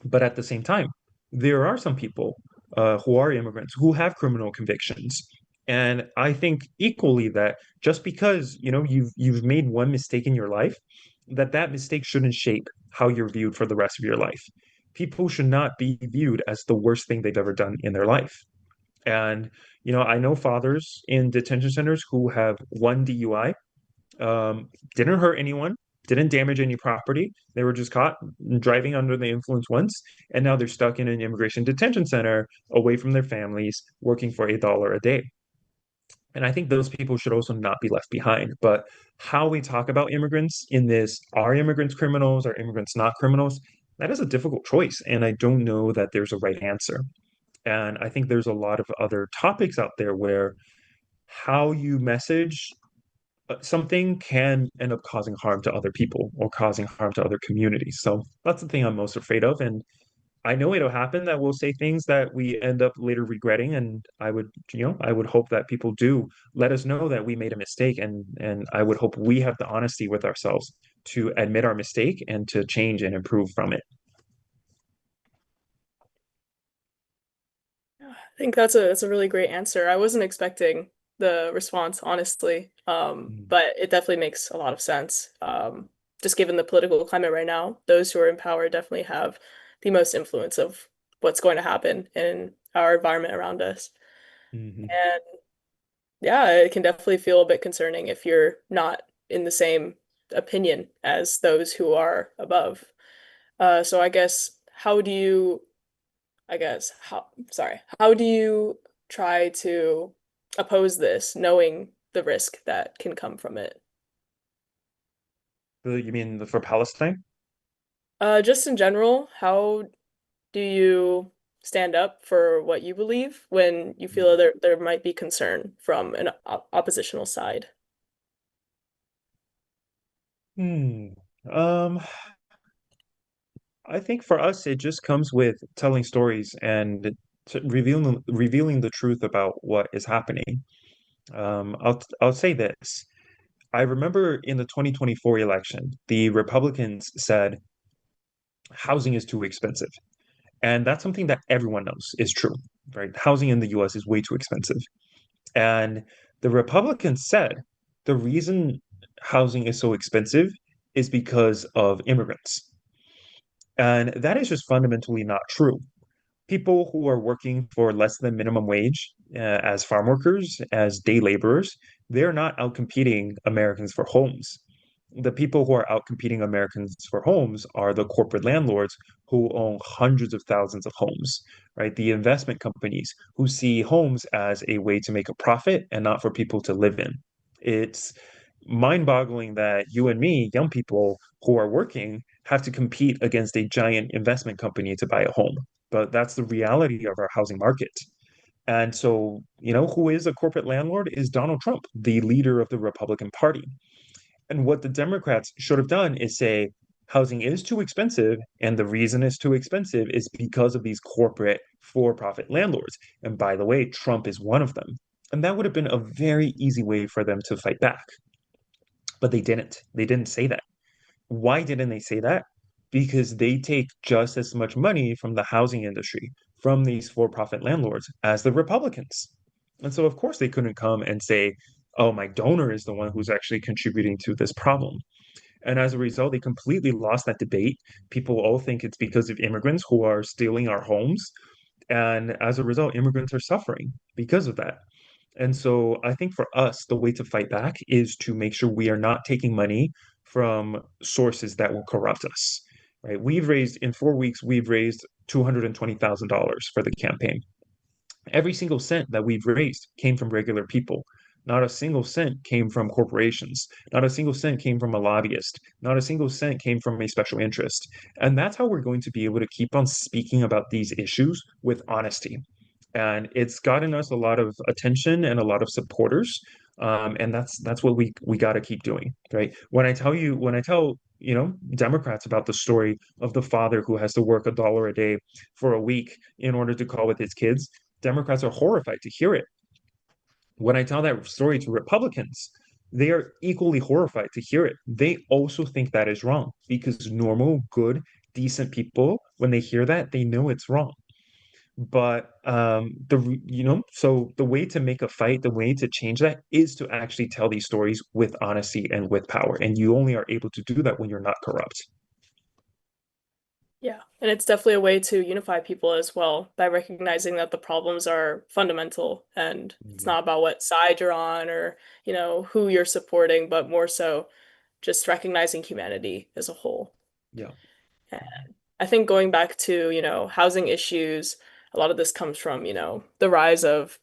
But at the same time, there are some people who are immigrants who have criminal convictions. And I think equally that just because, you've made one mistake in your life, that mistake shouldn't shape how you're viewed for the rest of your life. People should not be viewed as the worst thing they've ever done in their life. And, I know fathers in detention centers who have one DUI, didn't hurt anyone, didn't damage any property. They were just caught driving under the influence once, and now they're stuck in an immigration detention center away from their families, working for $1 a day. And I think those people should also not be left behind. But how we talk about immigrants in this, are immigrants criminals? Are immigrants not criminals? That is a difficult choice. And I don't know that there's a right answer. And I think there's a lot of other topics out there where how you message something can end up causing harm to other people or causing harm to other communities. So that's the thing I'm most afraid of. And I know it'll happen that we'll say things that we end up later regretting. And I would hope that people do let us know that we made a mistake. And I would hope we have the honesty with ourselves to admit our mistake and to change and improve from it. I think that's a really great answer. I wasn't expecting the response, honestly. Mm, But it definitely makes a lot of sense. Just given the political climate right now, those who are in power definitely have the most influence of what's going to happen in our environment around us. mhm. And yeah, it can definitely feel a bit concerning if you're not in the same opinion as those who are above. So I guess how do you I guess how do you try to oppose this, knowing the risk that can come from it? You mean for Palestine? Just in general, how do you stand up for what you believe when you feel there might be concern from an oppositional side? Hmm. Um, I think for us, it just comes with telling stories and revealing the truth about what is happening. I'll say this. I remember in the 2024 election, the Republicans said housing is too expensive. And that's something that everyone knows is true, right? Housing in the US is way too expensive. And the Republicans said the reason housing is so expensive is because of immigrants. And that is just fundamentally not true. People who are working for less than minimum wage as farm workers, as day laborers, they're not outcompeting Americans for homes. The people who are outcompeting Americans for homes are the corporate landlords who own hundreds of thousands of homes, right? The investment companies who see homes as a way to make a profit and not for people to live in. It's mind-boggling that you and me, young people who are working, have to compete against a giant investment company to buy a home. But that's the reality of our housing market. And so, who is a corporate landlord is Donald Trump, the leader of the Republican Party. And what the Democrats should have done is say, housing is too expensive, and the reason it's too expensive is because of these corporate for-profit landlords. And by the way, Trump is one of them. And that would have been a very easy way for them to fight back. But they didn't. They didn't say that. Why didn't they say that? Because they take just as much money from the housing industry, from these for-profit landlords, as the Republicans. And so, of course, they couldn't come and say, oh, my donor is the one who's actually contributing to this problem. And as a result, they completely lost that debate. People all think it's because of immigrants who are stealing our homes. And as a result, immigrants are suffering because of that. And so I think for us, the way to fight back is to make sure we are not taking money from sources that will corrupt us, right? In 4 weeks, we've raised $220,000 for the campaign. Every single cent that we've raised came from regular people. Not a single cent came from corporations. Not a single cent came from a lobbyist. Not a single cent came from a special interest. And that's how we're going to be able to keep on speaking about these issues with honesty. And it's gotten us a lot of attention and a lot of supporters. And that's what we got to keep doing, right? When I tell Democrats about the story of the father who has to work $1 a day for a week in order to call with his kids, Democrats are horrified to hear it. When I tell that story to Republicans, they are equally horrified to hear it. They also think that is wrong because normal, good, decent people, when they hear that, they know it's wrong. But so the way to make a fight, the way to change that is to actually tell these stories with honesty and with power. And you only are able to do that when you're not corrupt. Yeah, and it's definitely a way to unify people as well by recognizing that the problems are fundamental and it's Mhm. not about what side you're on or, who you're supporting, but more so just recognizing humanity as a whole. Yeah. And I think going back to, housing issues, a lot of this comes from, the rise of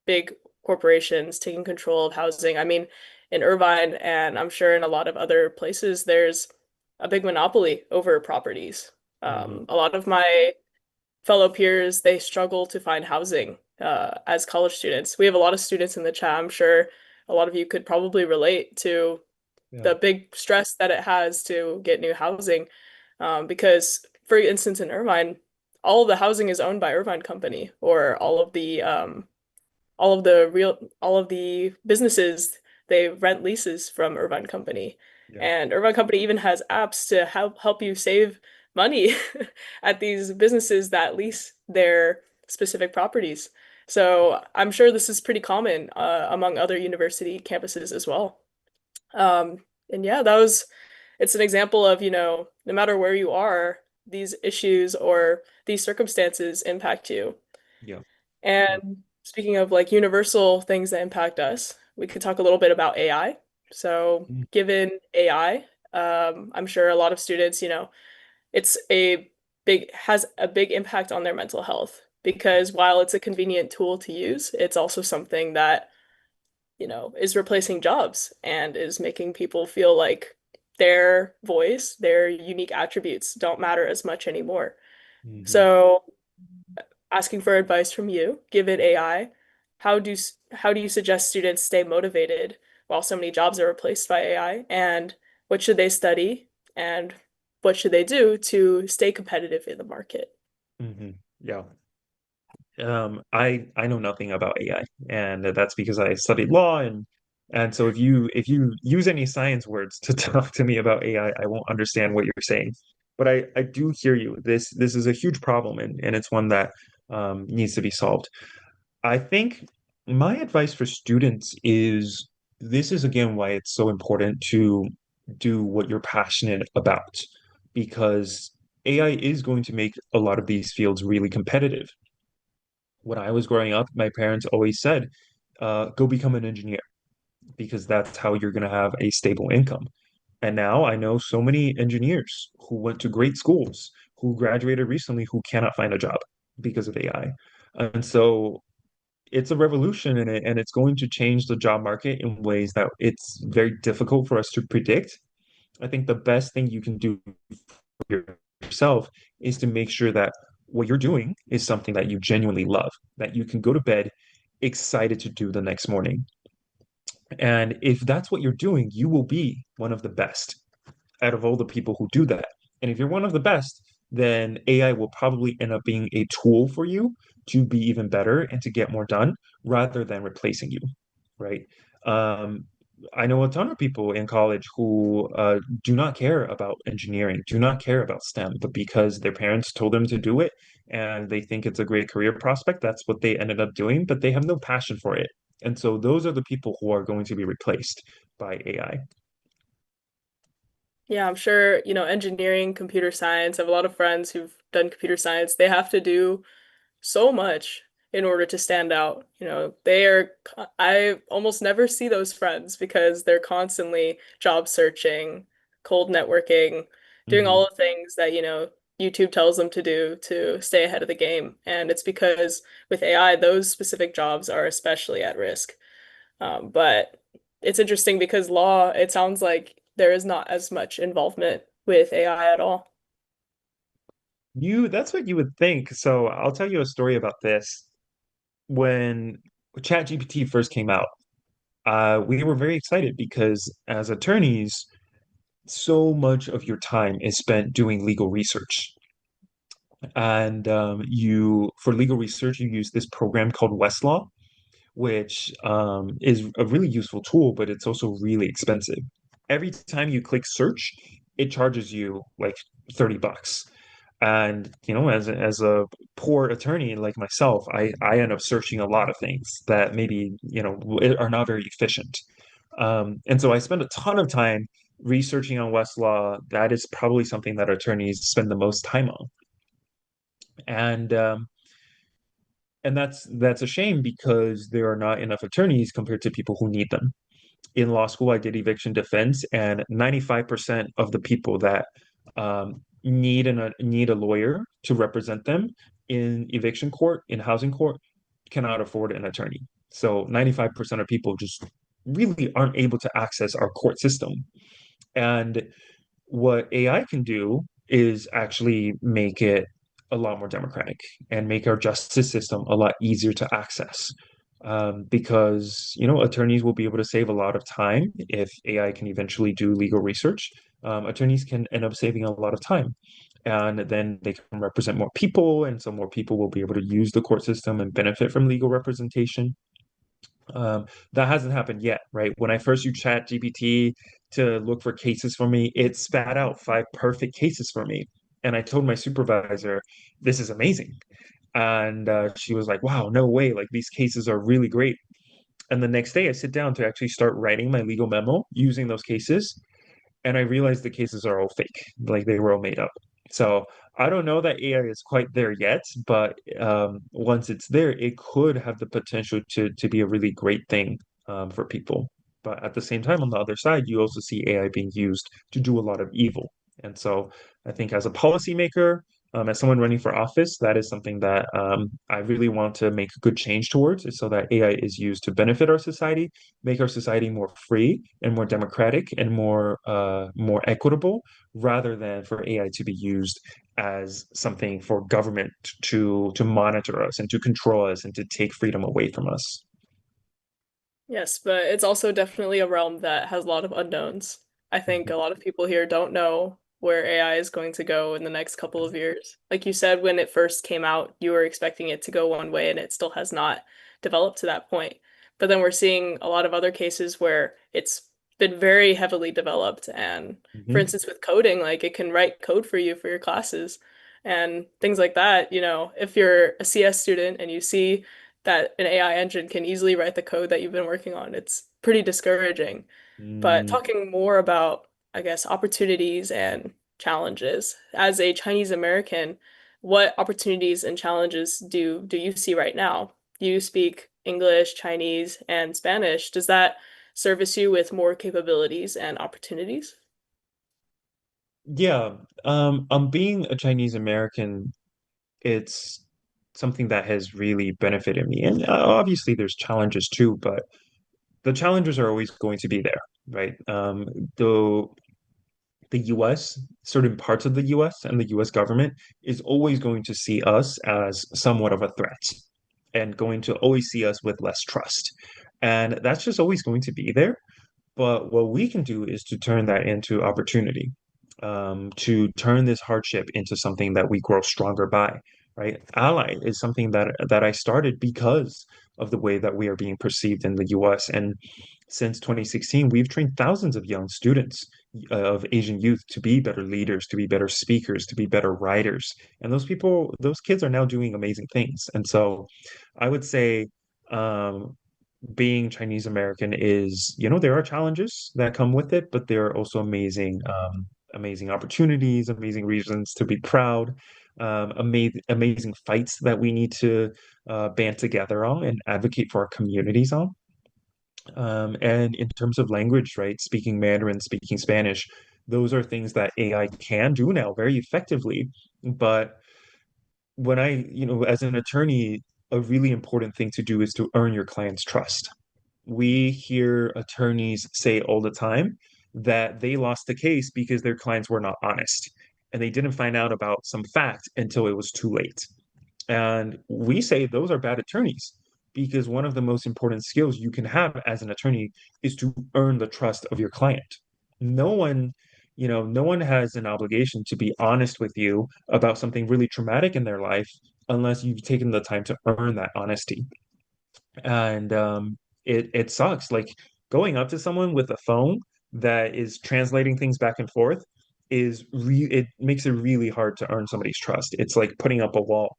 big corporations taking control of housing. I mean, in Irvine and I'm sure in a lot of other places, there's a big monopoly over properties. Hmm. A lot of my fellow peers, they struggle to find housing as college students. We have a lot of students in the chat. I'm sure a lot of you could probably relate to Yeah. the big stress that it has to get new housing. Because, for instance, in Irvine, all of the housing is owned by Irvine Company, or all of the businesses they rent leases from Irvine Company. Yeah. And Irvine Company even has apps to help you save money at these businesses that lease their specific properties. So I'm sure this is pretty common among other university campuses as well. Um, and yeah, it's an example of, no matter where you are, these issues or these circumstances impact you. Yeah. Yeah. And speaking of like universal things that impact us, we could talk a little bit about AI. So, Mm, given AI, I'm sure a lot of students, it's a has a big impact on their mental health because while it's a convenient tool to use, it's also something that, is replacing jobs and is making people feel like their voice, their unique attributes don't matter as much anymore. mhm. So, asking for advice from you, given AI, how do you suggest students stay motivated while so many jobs are replaced by AI? And what should they study? And what should they do to stay competitive in the market? Yeah. I know nothing about AI, and that's because I studied law, and so if you use any science words to talk to me about AI, I won't understand what you're saying. But I do hear you. This is a huge problem, and it's one that needs to be solved. I think my advice for students is this is again why it's so important to do what you're passionate about, because AI is going to make a lot of these fields really competitive. When I was growing up, my parents always said, go become an engineer because that's how you're going to have a stable income. And now I know so many engineers who went to great schools, who graduated recently, who cannot find a job because of AI. And so it's a revolution in it, and it's going to change the job market in ways that it's very difficult for us to predict. I think the best thing you can do yourself is to make sure that what you're doing is something that you genuinely love, that you can go to bed excited to do the next morning. And if that's what you're doing, you will be one of the best out of all the people who do that. And if you're one of the best, then AI will probably end up being a tool for you to be even better and to get more done rather than replacing you, right? Um, I know a ton of people in college who do not care about engineering, do not care about STEM, but because their parents told them to do it and they think it's a great career prospect, that's what they ended up doing, but they have no passion for it. And so those are the people who are going to be replaced by AI. Yeah, I'm sure, engineering, computer science, I have a lot of friends who've done computer science. They have to do so much in order to stand out. I almost never see those friends because they're constantly job searching, cold networking, doing Hmm. all the things that, YouTube tells them to do to stay ahead of the game. And it's because with AI, those specific jobs are especially at risk. But it's interesting because law, it sounds like there is not as much involvement with AI at all. That's what you would think. So I'll tell you a story about this. When ChatGPT first came out, we were very excited because as attorneys, so much of your time is spent doing legal research. And for legal research, you use this program called Westlaw, which is a really useful tool, but it's also really expensive. Every time you click search, it charges you like $30. And as a poor attorney like myself, I end up searching a lot of things that maybe are not very efficient. And so I spend a ton of time researching on Westlaw. That is probably something that attorneys spend the most time on. And that's a shame because there are not enough attorneys compared to people who need them. In law school, I did eviction defense, and 95% of the people that need a lawyer to represent them in eviction court, in housing court, cannot afford an attorney. So 95% of people just really aren't able to access our court system. And what AI can do is actually make it a lot more democratic and make our justice system a lot easier to access. Because attorneys will be able to save a lot of time if AI can eventually do legal research. Attorneys can end up saving a lot of time, and then they can represent more people, and so more people will be able to use the court system and benefit from legal representation. That hasn't happened yet, right? When I first used ChatGPT to look for cases for me, it spat out 5 perfect cases for me. And I told my supervisor, this is amazing. And she was like, wow, no way, like these cases are really great. And the next day I sit down to actually start writing my legal memo using those cases, and I realized the cases are all fake, like they were all made up. So I don't know that AI is quite there yet, but once it's there, it could have the potential to be a really great thing for people. But at the same time, on the other side, you also see AI being used to do a lot of evil. And so I think as a policymaker, as someone running for office, that is something that I really want to make a good change towards, is so that AI is used to benefit our society, make our society more free and more democratic and more equitable, rather than for AI to be used as something for government to monitor us and to control us and to take freedom away from us. Yes, but it's also definitely a realm that has a lot of unknowns. I think a Mhm. lot of people here don't know where AI is going to go in the next couple of years. Like you said, when it first came out, you were expecting it to go one way and it still has not developed to that point. But then we're seeing a lot of other cases where it's been very heavily developed. And for Mhm. instance, with coding, like it can write code for you for your classes and things like that. If you're a CS student and you see that an AI engine can easily write the code that you've been working on. It's pretty discouraging. But Mm, talking more about, I guess, opportunities and challenges, as a Chinese American, what opportunities and challenges do you see right now? You speak English, Chinese, and Spanish. Does that service you with more capabilities and opportunities? yeah, being a Chinese American, it's something that has really benefited me. And obviously, there's challenges too, but the challenges are always going to be there, right? Though the US, certain parts of the US and the US government is always going to see us as somewhat of a threat and going to always see us with less trust. And that's just always going to be there. But what we can do is to turn that into opportunity, to turn this hardship into something that we grow stronger by, right? Ally is something that I started because of the way that we are being perceived in the US. And since 2016, we've trained thousands of young students of Asian youth to be better leaders, to be better speakers, to be better writers. And those people, those kids are now doing amazing things. And so I would say, um, being Chinese American is, there are challenges that come with it, but there are also amazing opportunities, amazing reasons to be proud, amazing fights that we need to band together on and advocate for our communities on. And in terms of language, right, speaking Mandarin, speaking Spanish, those are things that AI can do now very effectively. But when as an attorney, a really important thing to do is to earn your client's trust. We hear attorneys say all the time that they lost the case because their clients were not honest and they didn't find out about some fact until it was too late. And we say those are bad attorneys because one of the most important skills you can have as an attorney is to earn the trust of your client. No one, no one has an obligation to be honest with you about something really traumatic in their life unless you've taken the time to earn that honesty. And it sucks. Like going up to someone with a phone that is translating things back and forth it makes it really hard to earn somebody's trust. It's like putting up a wall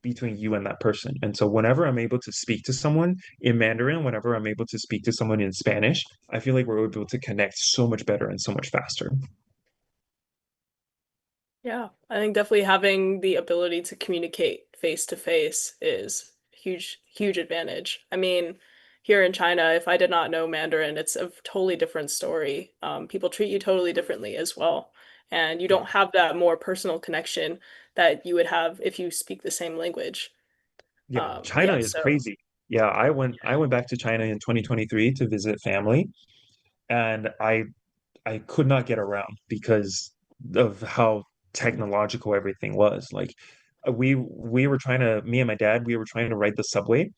between you and that person. And so whenever I'm able to speak to someone in Mandarin, whenever I'm able to speak to someone in Spanish, I feel like we're able to connect so much better and so much faster. Yeah, I think definitely having the ability to communicate face to face is huge, huge advantage. I mean, here in China, if I did not know Mandarin, it's a totally different story. People treat you totally differently as well, and you Yeah. don't have that more personal connection that you would have if you speak the same language. Yeah, China Yeah, is so crazy. Yeah, I went back to China in 2023 to visit family, and I could not get around because of how technological everything was. Like we were trying to, me and my dad, we were trying to ride the subway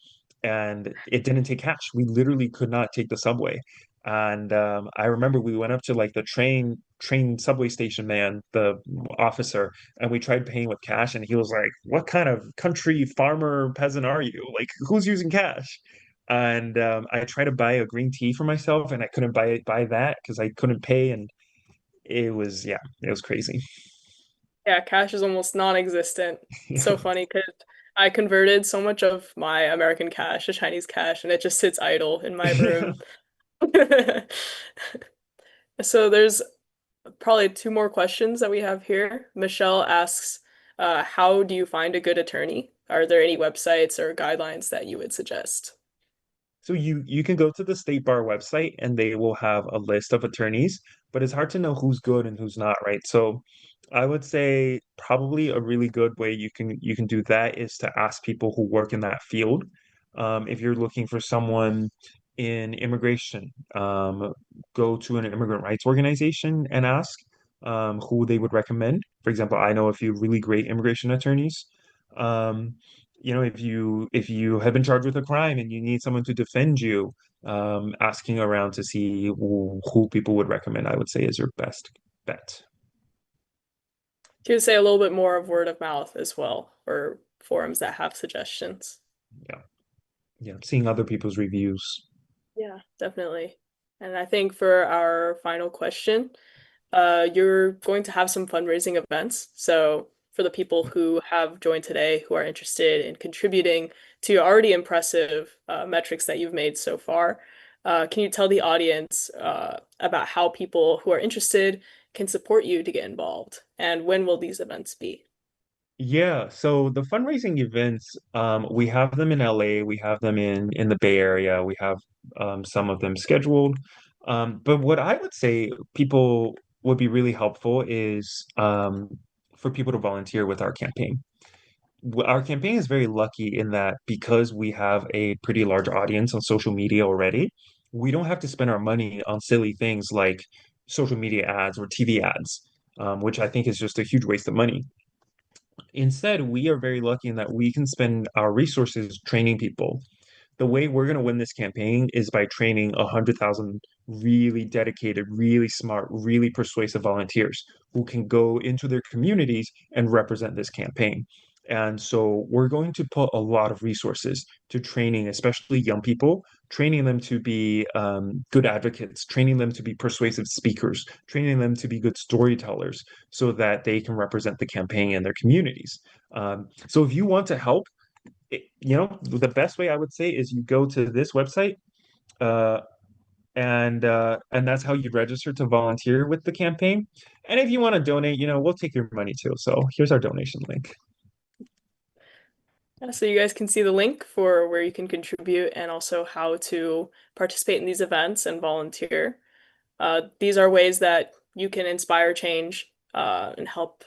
and it didn't take cash. We literally could not take the subway. And I remember we went up to like the train subway station man, the officer, and we tried paying with cash and he was like, "What kind of country farmer peasant are you? Like who's using cash?" And I tried to buy a green tea for myself, and I couldn't buy that because I couldn't pay, and it was crazy. yeah, cash is almost non-existent. It's so funny because I converted so much of my American cash to Chinese cash, and it just sits idle in my room. So there's probably two more questions that we have here. Michelle asks, how do you find a good attorney? Are there any websites or guidelines that you would suggest? So you can go to the State Bar website and they will have a list of attorneys, but it's hard to know who's good and who's not, right? So I would say probably a really good way you can do that is to ask people who work in that field. If you're looking for someone in immigration, go to an immigrant rights organization and ask who they would recommend. For example, I know a few really great immigration attorneys. Um, if you have been charged with a crime and you need someone to defend you, asking around to see who people would recommend, I would say is your best bet. Can you say a little bit more of word of mouth as well, or forums that have suggestions? Yeah, yeah, seeing other people's reviews. Yeah, definitely. And I think for our final question, you're going to have some fundraising events. So for the people who have joined today who are interested in contributing to your already impressive metrics that you've made so far, can you tell the audience about how people who are interested can support you to get involved? And when will these events be? Yeah, so the fundraising events, we have them in LA, we have them in the Bay Area, we have some of them scheduled. But what I would say people would be really helpful is for people to volunteer with our campaign. Our campaign is very lucky in that because we have a pretty large audience on social media already, we don't have to spend our money on silly things like social media ads or TV ads, which I think is just a huge waste of money. Instead, we are very lucky in that we can spend our resources training people. The way we're going to win this campaign is by training 100,000 really dedicated, really smart, really persuasive volunteers who can go into their communities and represent this campaign. And so we're going to put a lot of resources to training, especially young people, training them to be good advocates, training them to be persuasive speakers, training them to be good storytellers so that they can represent the campaign in their communities. So if you want to help, the best way I would say is you go to this website, uh, and that's how you register to volunteer with the campaign. And if you want to donate, we'll take your money too. So here's our donation link. Yeah, so you guys can see the link for where you can contribute and also how to participate in these events and volunteer. These are ways that you can inspire change and help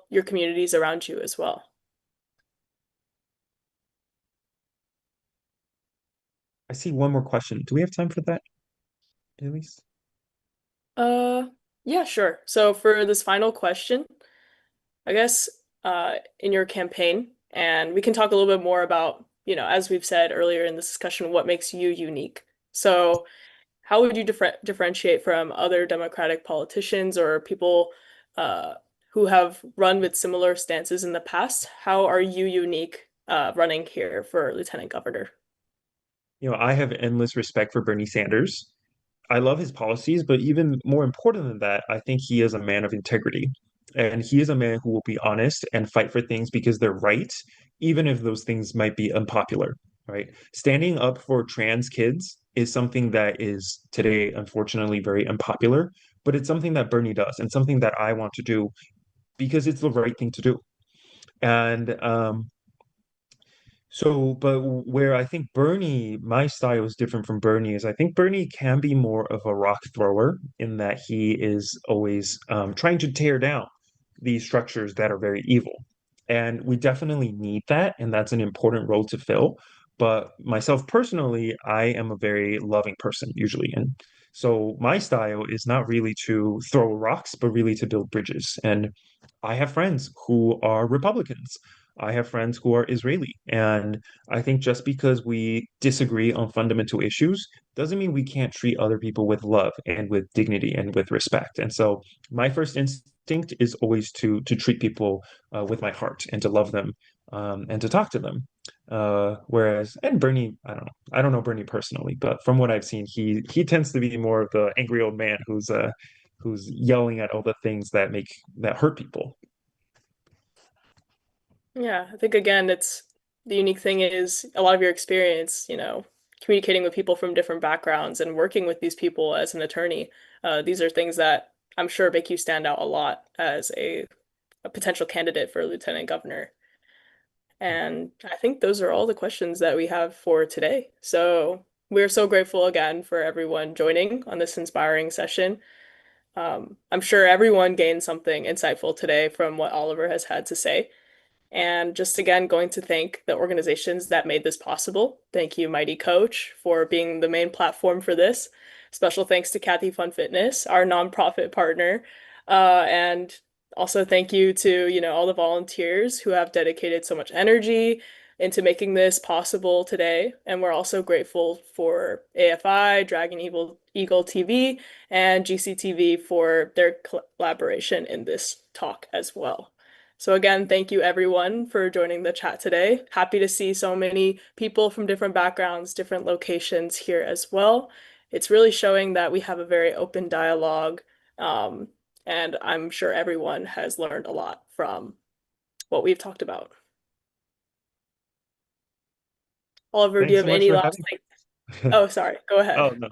your communities around you as well. I see one more question. Do we have time for that, Elise? Uh, yeah, sure. So for this final question, I guess in your campaign, and we can talk a little bit more about, as we've said earlier in this discussion, what makes you unique. So how would you differentiate from other Democratic politicians or people uh, who have run with similar stances in the past? How are you unique running here for lieutenant governor? I have endless respect for Bernie Sanders. I love his policies, but even more important than that, I think he is a man of integrity. And he is a man who will be honest and fight for things because they're right, even if those things might be unpopular, right? Standing up for trans kids is something that is today, unfortunately, very unpopular, but it's something that Bernie does and something that I want to do because it's the right thing to do. And but where I think my style is different from Bernie is I think Bernie can be more of a rock thrower in that he is always trying to tear down these structures that are very evil. And we definitely need that, and that's an important role to fill. But myself personally, I am a very loving person usually. And so my style is not really to throw rocks, but really to build bridges. And I have friends who are Republicans. I have friends who are Israeli. And I think just because we disagree on fundamental issues doesn't mean we can't treat other people with love and with dignity and with respect. And so my first instinct is always to treat people with my heart and to love them and to talk to them. And Bernie, I don't know Bernie personally, but from what I've seen, he tends to be more of the angry old man who's yelling at all the things that hurt people. Yeah, I think again, it's the unique thing is a lot of your experience, communicating with people from different backgrounds and working with these people as an attorney. These are things that I'm sure make you stand out a lot as a potential candidate for lieutenant governor. And I think those are all the questions that we have for today. So we're so grateful again for everyone joining on this inspiring session. I'm sure everyone gained something insightful today from what Oliver has had to say. And just again, going to thank the organizations that made this possible. Thank you, MyT Coach, for being the main platform for this. Special thanks to Kathy Fun Fitness, our nonprofit partner. And also thank you to, all the volunteers who have dedicated so much energy into making this possible today. And we're also grateful for AFI, Eagle TV, and GCTV for their collaboration in this talk as well. So again, thank you everyone for joining the chat today. Happy to see so many people from different backgrounds, different locations here as well. It's really showing that we have a very open dialogue, and I'm sure everyone has learned a lot from what we've talked about. Oliver, do Thanks you so have much any for last having thing? Oh, sorry, go Oh, ahead. no.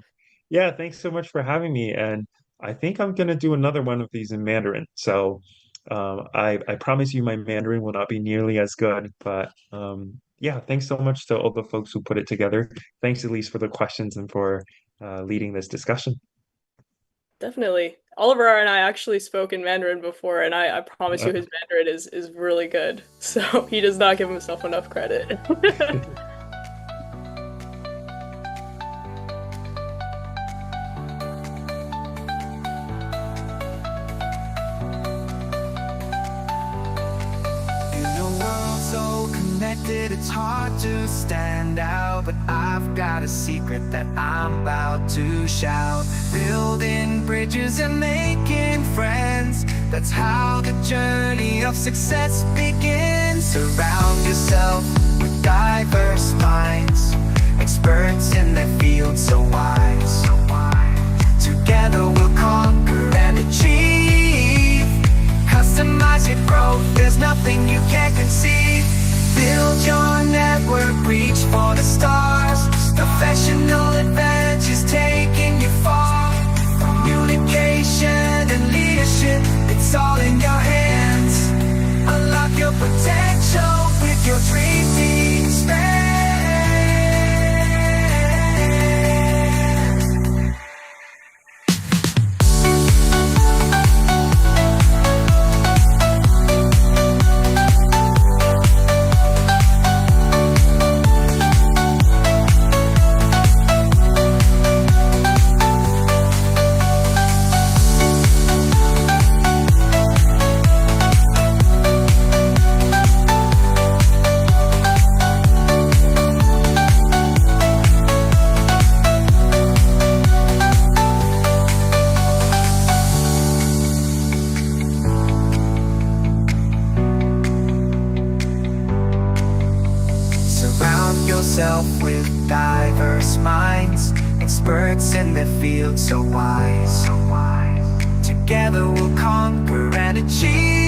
Yeah, thanks so much for having me. And I think I'm gonna do another one of these in Mandarin. So I promise you my Mandarin will not be nearly as good, but yeah, thanks so much to all the folks who put it together. Thanks, Elise, for the questions and for leading this discussion. Definitely. Oliver and I actually spoke in Mandarin before, and I promise Uh, you his Mandarin is really good. So he does not give himself enough credit. 'So connected, it's hard to stand out. But I've got a secret that I'm about to shout. Building bridges and making friends, that's how the journey of success begins. Surround yourself with diverse minds, experts in their field, so wise. Together we'll conquer and achieve. Customize your growth, there's nothing you can't conceive. Build your network, reach for the stars. Professional advantages taking you far. Communication and leadership, it's all in your hands. Unlock your potential with your dream team. Stand. With diverse minds, experts in their field, so wise. Together we'll conquer and achieve.